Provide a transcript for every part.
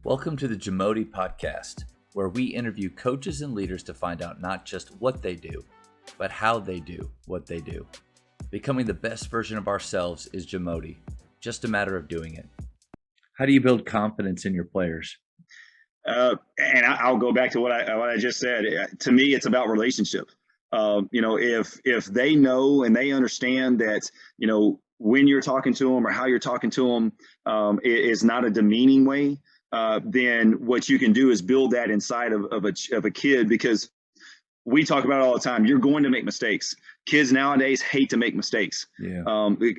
Welcome to the JAMODI podcast, where we interview coaches and leaders to find out not just what they do, but how they do what they do. Becoming the best version of ourselves is JAMODI, just a matter of doing it. How do you build confidence in your players? And I'll go back to what I just said. To me, it's about relationship. If they know and they understand that, when you're talking to them or how you're talking to them is not a demeaning way, then what you can do is build that inside of a kid, because we talk about it all the time. You're going to make mistakes. Kids nowadays hate to make mistakes. Yeah.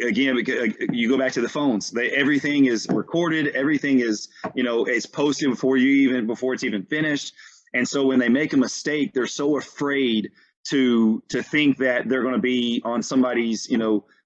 Again, because you go back to the phones. Everything is recorded. Everything is, it's posted before it's even finished. And so when they make a mistake, they're so afraid to think that they're going to be on somebody's,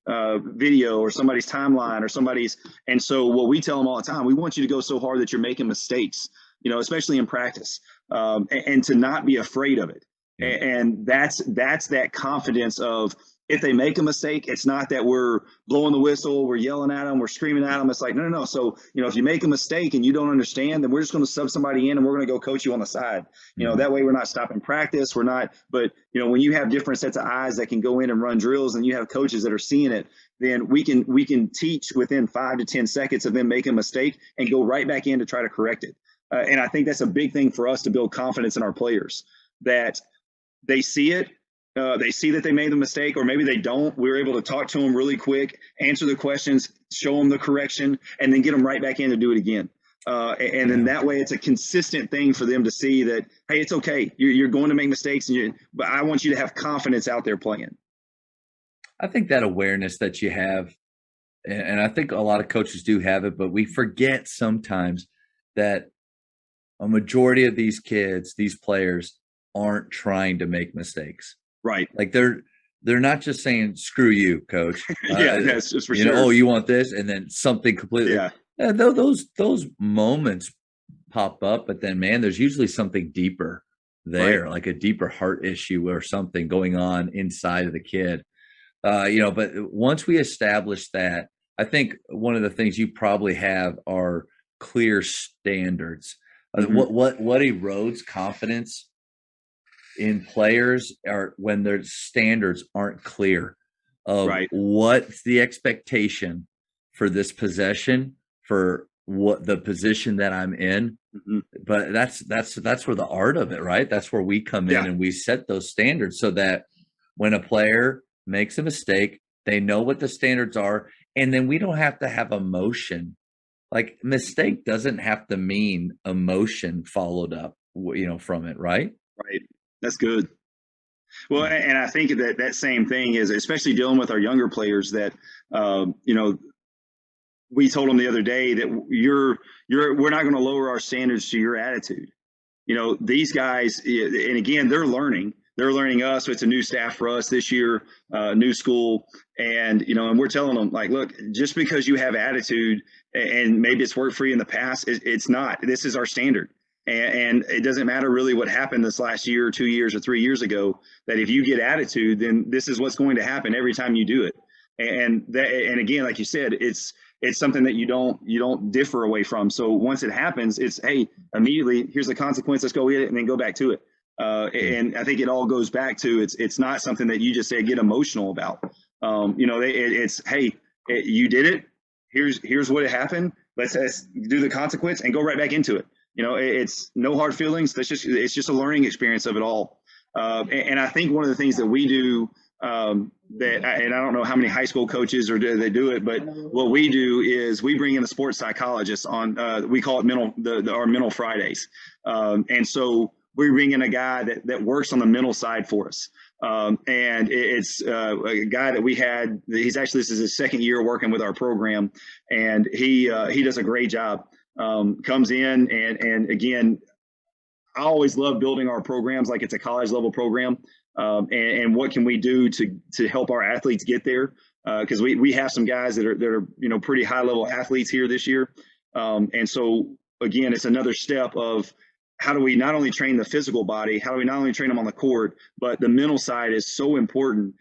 video or somebody's timeline or somebody's. And so what we tell them all the time, we want you to go so hard that you're making mistakes, especially in practice, and to not be afraid of it. Yeah. And that's that confidence of, if they make a mistake, it's not that we're blowing the whistle, we're yelling at them, we're screaming at them. It's like, no. So, if you make a mistake and you don't understand, then we're just going to sub somebody in and we're going to go coach you on the side. That way we're not stopping practice. We're not, but when you have different sets of eyes that can go in and run drills and you have coaches that are seeing it, then we can teach within 5 to 10 seconds of them making a mistake and go right back in to try to correct it. And I think that's a big thing for us to build confidence in our players, that they see it. They see that they made the mistake, or maybe they don't. We're able to talk to them really quick, answer the questions, show them the correction, and then get them right back in to do it again. And then that way, it's a consistent thing for them to see that, hey, it's okay. You're going to make mistakes, but I want you to have confidence out there playing. I think that awareness that you have, and I think a lot of coaches do have it, but we forget sometimes that a majority of these kids, these players, aren't trying to make mistakes. Right. Like they're not just saying, screw you, coach. Yeah, that's just for sure. Oh, you want this? And then something completely. Yeah. Those moments pop up, but then, man, there's usually something deeper there, right, like a deeper heart issue or something going on inside of the kid. But once we establish that, I think one of the things you probably have are clear standards. Mm-hmm. What erodes confidence in players are when their standards aren't clear of right, what's the expectation for this possession, for what the position that I'm in. Mm-hmm. But that's where the art of it, right? That's where we come in and we set those standards so that when a player makes a mistake, they know what the standards are, and then we don't have to have emotion. Like, mistake doesn't have to mean emotion followed up, from it, right? Right. That's good. Well, and I think that same thing is, especially dealing with our younger players, that, we told them the other day that we're not going to lower our standards to your attitude. These guys, and again, they're learning us. So it's a new staff for us this year, new school. And, and we're telling them, like, look, just because you have attitude and maybe it's worked for you in the past, it's not. This is our standard. And it doesn't matter really what happened this last year or 2 years or 3 years ago, that if you get attitude, then this is what's going to happen every time you do it. And again, like you said, it's something that you don't differ away from. So once it happens, it's, hey, immediately, here's the consequence. Let's go get it and then go back to it. And I think it all goes back to, it's not something that you just say, get emotional about. It's, hey, you did it. Here's what happened. Let's do the consequence and go right back into it. It's no hard feelings. It's just a learning experience of it all. And I think one of the things that we do, and I don't know how many high school coaches they do it, but what we do is we bring in a sports psychologist on, we call it our mental Fridays. And so we bring in a guy that works on the mental side for us. And it's a guy that we had, this is his second year working with our program, and he does a great job. Comes in and again, I always love building our programs like it's a college level program, and what can we do to help our athletes get there? Because we have some guys that are pretty high level athletes here this year, and so again, it's another step of how do we not only train the physical body, how do we not only train them on the court, but the mental side is so important.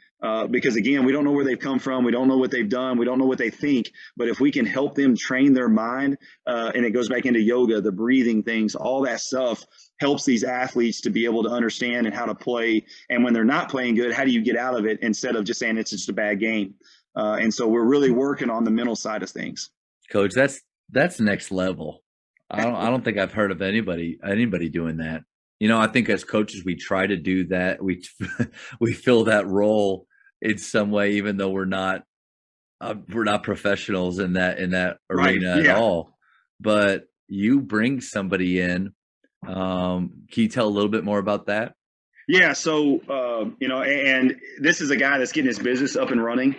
because again, we don't know where they've come from. We don't know what they've done. We don't know what they think. But if we can help them train their mind, and it goes back into yoga, the breathing things, all that stuff helps these athletes to be able to understand and how to play. And when they're not playing good, how do you get out of it instead of just saying it's just a bad game? And so we're really working on the mental side of things. Coach, that's next level. I don't think I've heard of anybody doing that. You know, I think as coaches we try to do that. We we fill that role in some way, even though we're not professionals in that Right. arena at Yeah. all. But you bring somebody in. Can you tell a little bit more about that? Yeah. So, you know, and this is a guy that's getting his business up and running.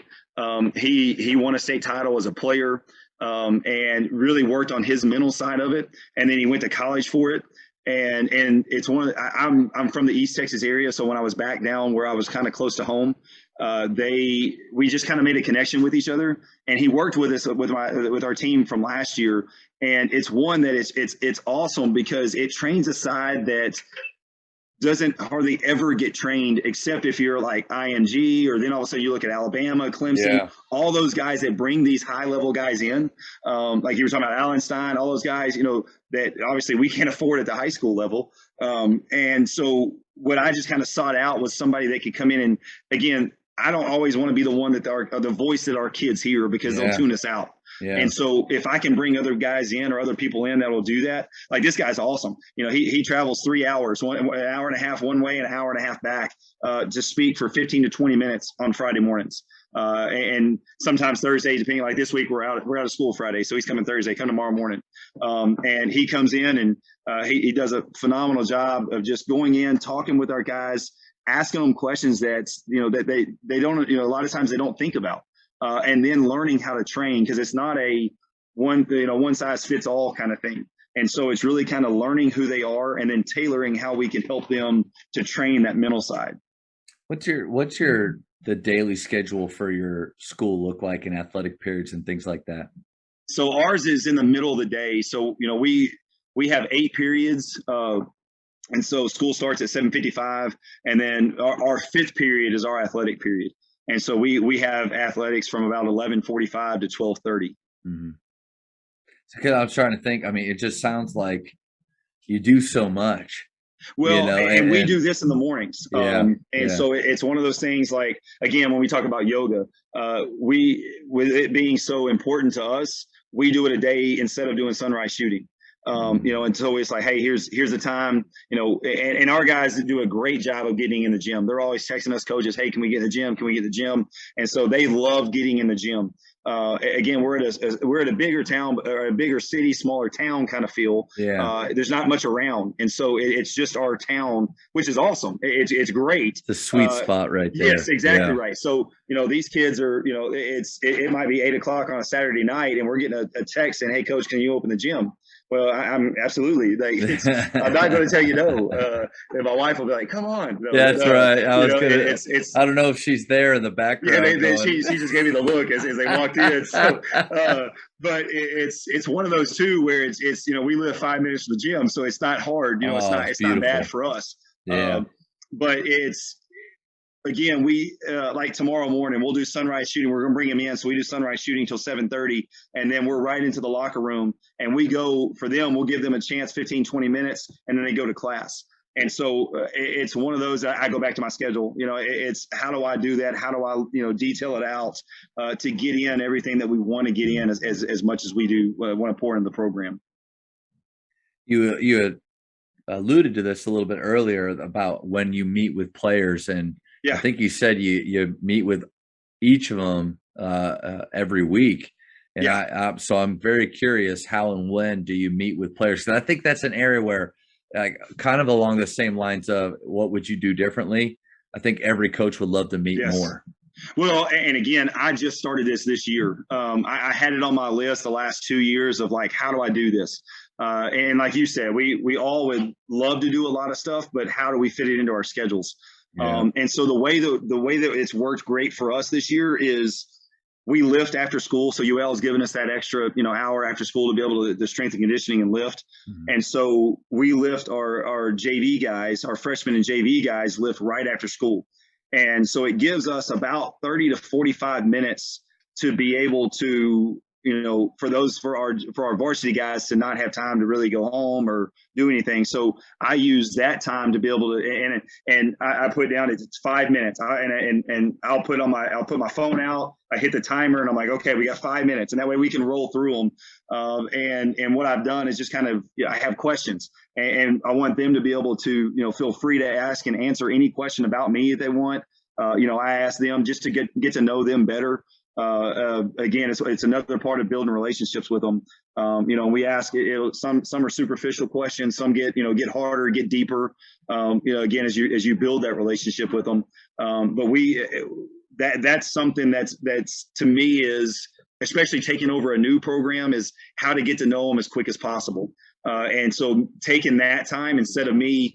He won a state title as a player, and really worked on his mental side of it. And then he went to college for it. And it's I'm from the East Texas area. So when I was back down where I was kind of close to home, we just kind of made a connection with each other. And he worked with us with our team from last year. And it's one that it's awesome because it trains a side that doesn't hardly ever get trained, except if you're like IMG, or then all of a sudden you look at Alabama, Clemson, all those guys that bring these high level guys in, like you were talking about Allenstein, all those guys, you know, that obviously we can't afford at the high school level. And so what I just kind of sought out was somebody that could come in, and again, I don't always want to be the one that the voice that our kids hear, because they'll tune us out. Yeah. And so if I can bring other guys in or other people in that will do that, like this guy's awesome. You know, he travels 3 hours, an hour and a half one way and an hour and a half back, to speak for 15 to 20 minutes on Friday mornings. And sometimes Thursday, depending, like this week, we're out of school Friday. So he's coming Thursday, come tomorrow morning. And he comes in and he does a phenomenal job of just going in, talking with our guys, asking them questions that they don't, you know, a lot of times they don't think about. And then learning how to train, because it's not a one size fits all kind of thing. And so it's really kind of learning who they are and then tailoring how we can help them to train that mental side. What's the daily schedule for your school look like in athletic periods and things like that? So ours is in the middle of the day. So, you know, we have 8 periods. And so school starts at 7:55, and then our 5th period is our athletic period. And so we have athletics from about 11:45 to 12:30. Mm-hmm. So I was trying to think. I mean, it just sounds like you do so much. Well, you know, and we do this in the mornings. So it's one of those things, like, again, when we talk about yoga, with it being so important to us, we do it a day instead of doing sunrise shooting. You know, and so it's like, hey, here's the time, you know, and our guys do a great job of getting in the gym. They're always texting us coaches, hey, can we get in the gym? Can we get in the gym? And so they love getting in the gym. Again, we're at a bigger town, or a bigger city, smaller town kind of feel. There's not much around. And so it's just our town, which is awesome. It's great. The sweet spot right there. Yes, exactly right. So, you know, these kids are, you know, it might be 8 o'clock on a Saturday night and we're getting a text saying, hey, coach, can you open the gym? Well, I'm absolutely, like, I'm not going to tell you no. And my wife will be like, "Come on." No, that's right. I don't know if she's there in the background. Yeah, she just gave me the look as they walked in. So, but it's one of those too where it's you know, we live 5 minutes from the gym, so it's not hard. You know, it's not bad for us. But it's, again, we like tomorrow morning we'll do sunrise shooting. We're gonna bring him in, so we do sunrise shooting till 7:30, and then we're right into the locker room, and we go for them. We'll give them a chance, 15, 20 minutes, and then they go to class. And so it's one of those. I go back to my schedule. You know, it's how do I do that? How do I, you know, detail it out to get in everything that we want to get in as much as we do want to pour into the program. You had alluded to this a little bit earlier about when you meet with players, and I think you said you meet with each of them every week. And so I'm very curious, how and when do you meet with players? And I think that's an area where, like, kind of along the same lines of what would you do differently? I think every coach would love to meet more. Well, and again, I just started this year. I had it on my list the last 2 years of, like, how do I do this? And like you said, we all would love to do a lot of stuff, but how do we fit it into our schedules? And so the way that it's worked great for us this year is we lift after school. So UL has given us that extra, you know, hour after school to be able to the strength and conditioning and lift. And so we lift our JV guys, our freshmen and JV guys lift right after school. And so it gives us about 30 to 45 minutes to be able to, for our varsity guys to not have time to really go home or do anything. So I use that time to be able to, and I put down it's 5 minutes, and I'll put my phone out. I hit the timer, and I'm like, okay, we got 5 minutes, and that way we can roll through them. And what I've done is just kind of, I have questions, and I want them to be able to, feel free to ask and answer any question about me if they want. I ask them just to get to know them better. Again, it's another part of building relationships with them. We ask some are superficial questions, some get harder, get deeper. Again, as you build that relationship with them. But that's something that's to me is, especially taking over a new program, is how to get to know them as quick as possible. And so taking that time instead of me,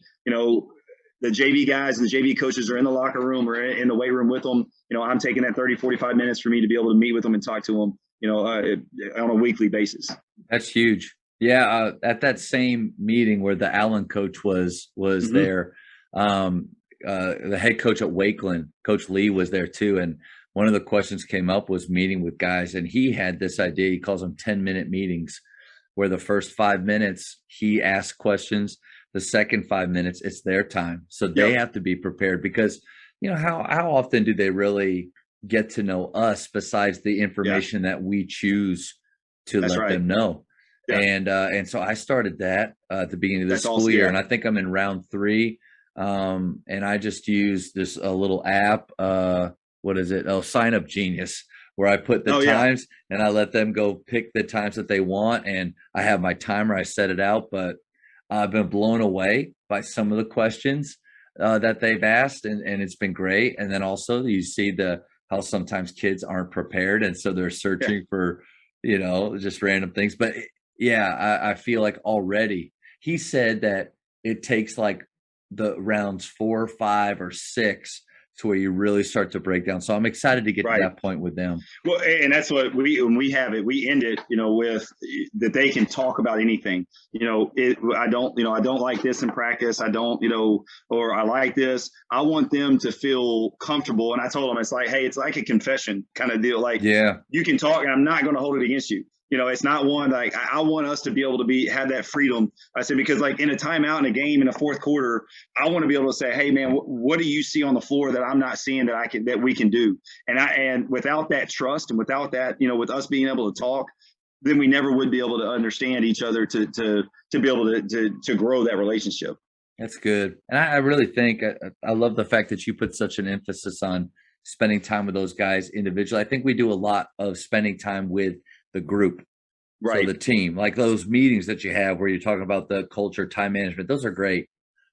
the JV guys and the JV coaches are in the locker room or in the weight room with them. I'm taking that 30, 45 minutes for me to be able to meet with them and talk to them, on a weekly basis. That's huge. Yeah. At that same meeting where the Allen coach was mm-hmm. there, the head coach at Wakeland, Coach Lee, was there too. And one of the questions came up was meeting with guys. And he had this idea, he calls them 10-minute meetings, where the first 5 minutes he asks questions. The second 5 minutes, it's their time. So they have to be prepared, because, how often do they really get to know us besides the information that we choose to let them know? Yeah. And so I started that at the beginning of the school year, and I think I'm in round 3. And I just use a little app. What is it? Oh, Sign Up Genius, where I put the times and I let them go pick the times that they want. And I have my timer, I set it out, but I've been blown away by some of the questions that they've asked, and it's been great. And then also you see how sometimes kids aren't prepared, and so they're searching for, just random things. But I feel like already he said that it takes like the rounds 4, 5, or 6 to where you really start to break down. So I'm excited to get to that point with them. Well, and that's what when we have it, we end it, with that they can talk about anything. I don't like this in practice. I don't, or I like this. I want them to feel comfortable. And I told them, it's like, hey, it's like a confession kind of deal. Like, you can talk, and I'm not going to hold it against you. It's not one like I want us to be able to have that freedom. I said, because like in a timeout in a game in the fourth quarter, I want to be able to say, hey man, what do you see on the floor that I'm not seeing that we can do? And without that trust, and without that, with us being able to talk, then we never would be able to understand each other to be able to grow that relationship. That's good. And I really think I love the fact that you put such an emphasis on spending time with those guys individually. I think we do a lot of spending time with the group, right? So the team, like those meetings that you have where you're talking about the culture, time management, those are great,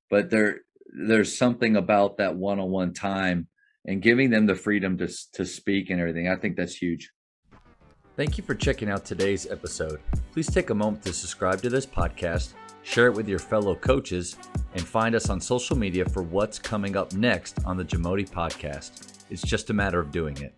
but there's something about that one-on-one time and giving them the freedom to speak and everything. I think that's huge. Thank you for checking out today's episode. Please take a moment to subscribe to this podcast, share it with your fellow coaches, and find us on social media for what's coming up next on the JAMODI podcast. It's just a matter of doing it.